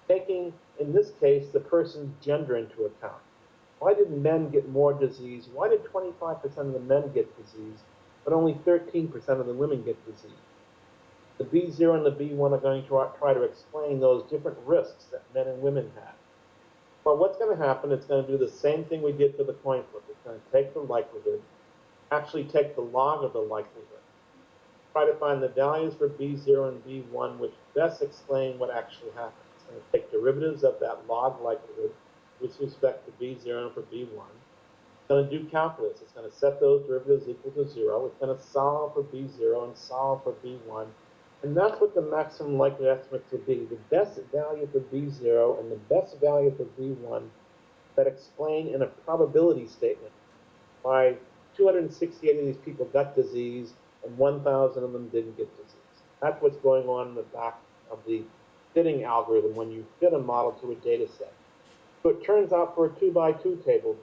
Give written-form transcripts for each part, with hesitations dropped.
taking, in this case, the person's gender into account. Why did men get more disease? Why did 25% of the men get disease, but only 13% of the women get disease? The B0 and the B1 are going to try to explain those different risks that men and women have. Well, what's going to happen, it's going to do the same thing we did for the coin flip. It's going to take the likelihood, actually take the log of the likelihood, try to find the values for B0 and B1 which best explain what actually happened. It's going to take derivatives of that log likelihood with respect to B0 and for B1. It's going to do calculus. It's going to set those derivatives equal to 0. It's going to solve for B0 and solve for B1. And that's what the maximum likelihood estimates will be. The best value for B0 and the best value for B1 that explain in a probability statement why 268 of these people got disease and 1,000 of them didn't get disease. That's what's going on in the back of the fitting algorithm when you fit a model to a data set. So it turns out for a 2x2 table,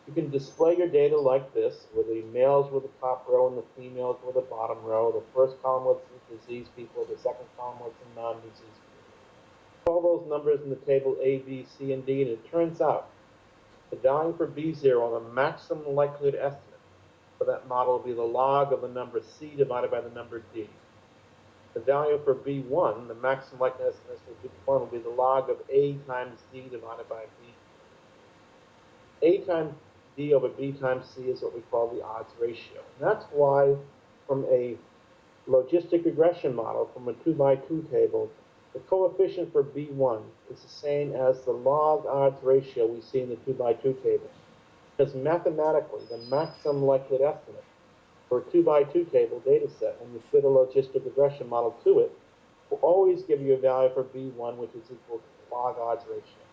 you can display your data like this, where the males were the top row and the females were the bottom row. The first column was the disease people, the second column was the non-disease people. All those numbers in the table A, B, C, and D, and it turns out the value for B0, the maximum likelihood estimate for that model will be the log of the number C divided by the number D. The value for B1, the maximum likelihood estimate for B1 will be the log of A times D divided by B. A times D over B times C is what we call the odds ratio. And that's why from a logistic regression model, from a 2x2 table, the coefficient for B1 is the same as the log odds ratio we see in the 2x2 table. Because mathematically, the maximum likelihood estimate for a 2x2 table data set, when you fit a logistic regression model to it, will always give you a value for B1 which is equal to the log odds ratio.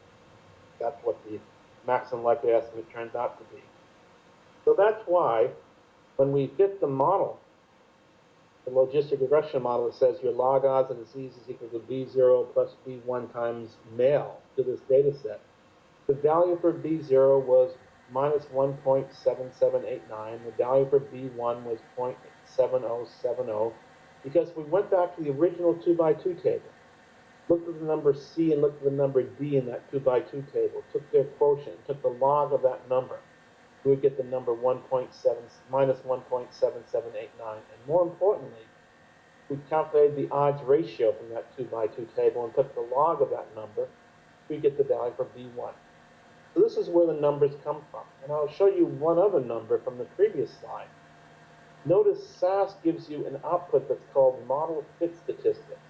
That's what the maximum likelihood estimate turns out to be. So that's why when we fit the model, the logistic regression model that says your log odds of disease is equal to B0 plus B1 times male to this data set, the value for B0 was minus 1.7789. The value for B1 was 0.7070 because we went back to the original 2x2 table, looked at the number C and looked at the number D in that 2x2 table, took their quotient, took the log of that number, we would get the number minus 1.7789. And more importantly, we calculated the odds ratio from that 2x2 table and took the log of that number, we get the value for B1. So this is where the numbers come from. And I'll show you one other number from the previous slide. Notice SAS gives you an output that's called model fit statistics.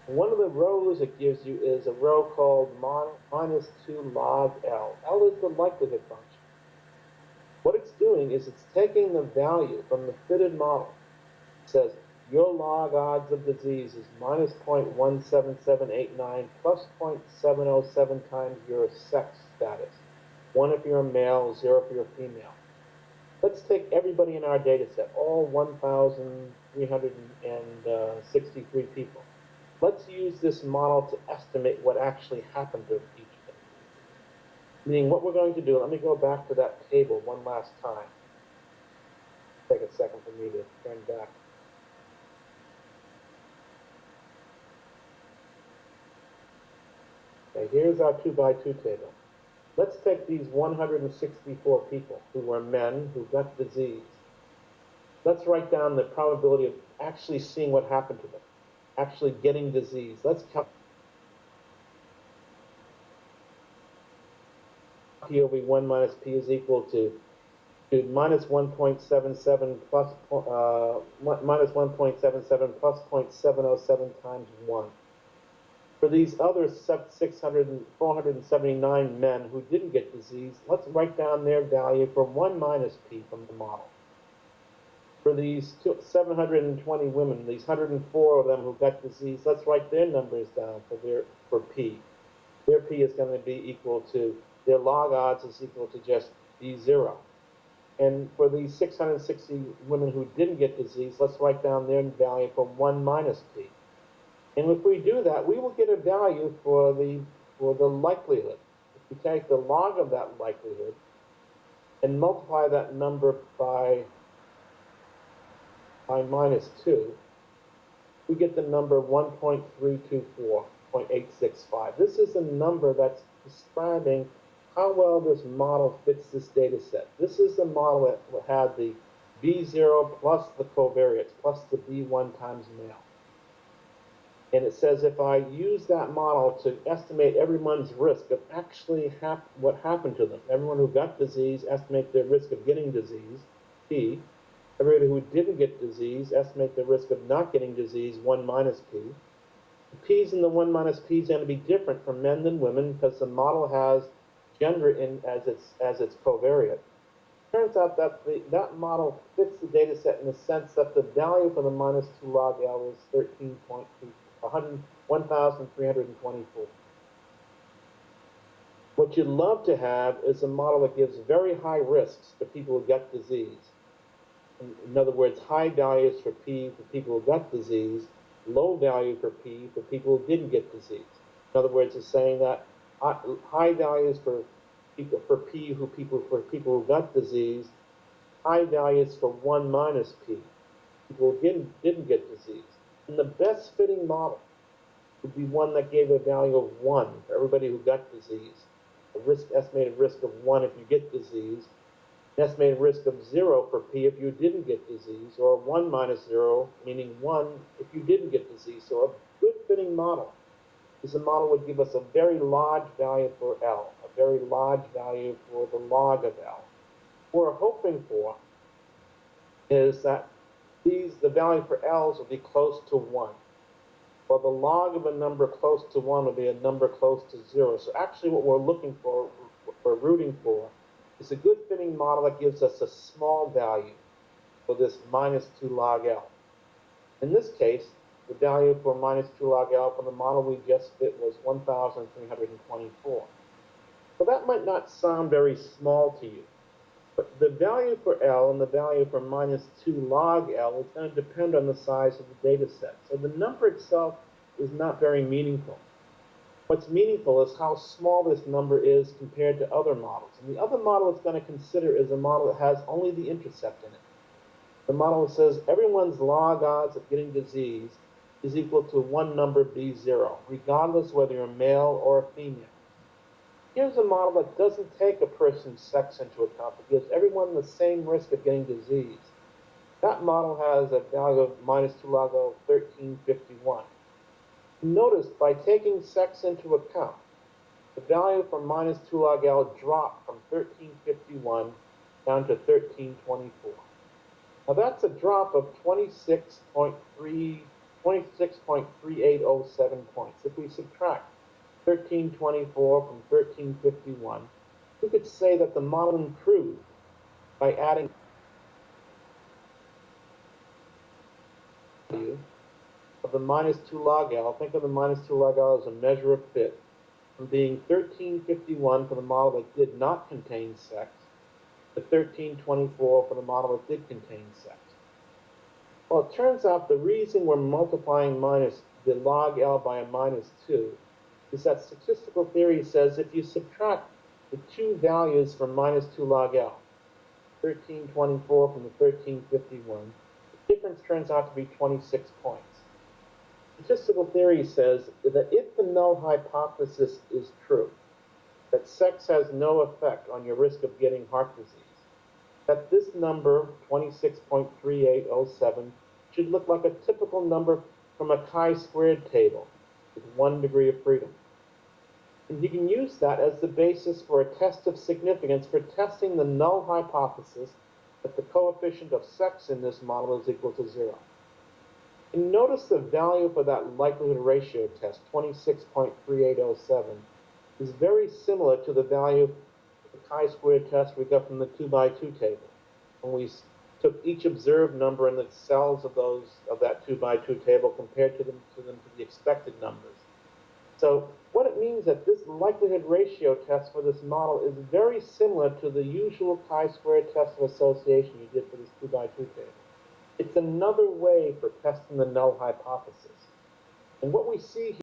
One of the rows it gives you is a row called minus 2 log L. L is the likelihood function. What it's doing is it's taking the value from the fitted model. It says your log odds of disease is minus 0.17789 plus 0.707 times your sex status. 1 if you're a male, 0 if you're a female. Let's take everybody in our data set, all 1,363 people. Let's use this model to estimate what actually happened to each of them. Meaning what we're going to do, let me go back to that table one last time. Take a second for me to turn back. Okay, here's our 2x2 table. Let's take these 164 people who were men who got disease. Let's write down the probability of actually seeing what happened to them, actually getting disease. Let's count P over 1 minus P is equal to minus 1.77 plus minus 1.77 plus 0.707 times 1. For these other 479 men who didn't get disease, let's write down their value for 1 minus P from the model. For these 720 women, these 104 of them who got disease, let's write their numbers down for P. Their P is going to be equal to, their log odds is equal to just B0. And for these 660 women who didn't get disease, let's write down their value for 1 minus P. And if we do that, we will get a value for the likelihood. If we take the log of that likelihood and multiply that number by minus 2, we get the number 1.324, 0.86 0.65. This is a number that's describing how well this model fits this data set. This is the model that had the B0 plus the covariates plus the B1 times male. And it says if I use that model to estimate everyone's risk of actually what happened to them, everyone who got disease, estimate their risk of getting disease, P. Everybody who didn't get disease, estimate the risk of not getting disease, 1 minus P. The P's in the 1 minus P is going to be different for men than women because the model has gender in as its covariate. Turns out that that model fits the data set in the sense that the value for the minus 2 log L is 1,324. What you'd love to have is a model that gives very high risks for people who get disease. In other words, high values for P for people who got disease, low value for P for people who didn't get disease. In other words, it's saying that high values for P for people who got disease, high values for 1 minus P, people who didn't get disease. And the best fitting model would be one that gave a value of 1 for everybody who got disease, estimated risk of 1 if you get disease, an estimated risk of 0 for P if you didn't get disease, or 1 minus 0, meaning 1 if you didn't get disease. So a good fitting model is a model would give us a very large value for L, a very large value for the log of L. What we're hoping for is that the value for L's will be close to 1. Well, the log of a number close to 1 will be a number close to 0. So actually what we're looking for, what we're rooting for, is a good fitting model that gives us a small value for this minus 2 log L. In this case, the value for minus 2 log L for the model we just fit was 1,324. Well, that might not sound very small to you, but the value for L and the value for minus 2 log L is going to depend on the size of the data set. So the number itself is not very meaningful. What's meaningful is how small this number is compared to other models. And the other model it's going to consider is a model that has only the intercept in it. The model that says everyone's log odds of getting disease is equal to one number B0, regardless whether you're a male or a female. Here's a model that doesn't take a person's sex into account, but gives everyone the same risk of getting disease. That model has a value of minus 2 log L of 1351. Notice, by taking sex into account, the value for minus 2 log L dropped from 1351 down to 1324. Now that's a drop of 26.3807 points. If we subtract 1324 from 1351, we could say that the model improved by adding value of the minus 2 log L. Think of the minus 2 log L as a measure of fit, from being 1351 for the model that did not contain sex to 1324 for the model that did contain sex. Well, it turns out the reason we're multiplying the log L by a minus 2 is that statistical theory says if you subtract the two values from minus 2 log L, 1324 from the 1351, the difference turns out to be 26 points. Statistical theory says that if the null hypothesis is true, that sex has no effect on your risk of getting heart disease, that this number, 26.3807, should look like a typical number from a chi-squared table with 1 degree of freedom. And you can use that as the basis for a test of significance for testing the null hypothesis that the coefficient of sex in this model is equal to 0. And notice the value for that likelihood ratio test, 26.3807, is very similar to the value of the chi-squared test we got from the 2x2 table, when we took each observed number in the cells of that 2x2 table, compared to the expected numbers. So what it means that this likelihood ratio test for this model is very similar to the usual chi-squared test of association you did for this 2x2 table. It's another way for testing the null hypothesis. And what we see here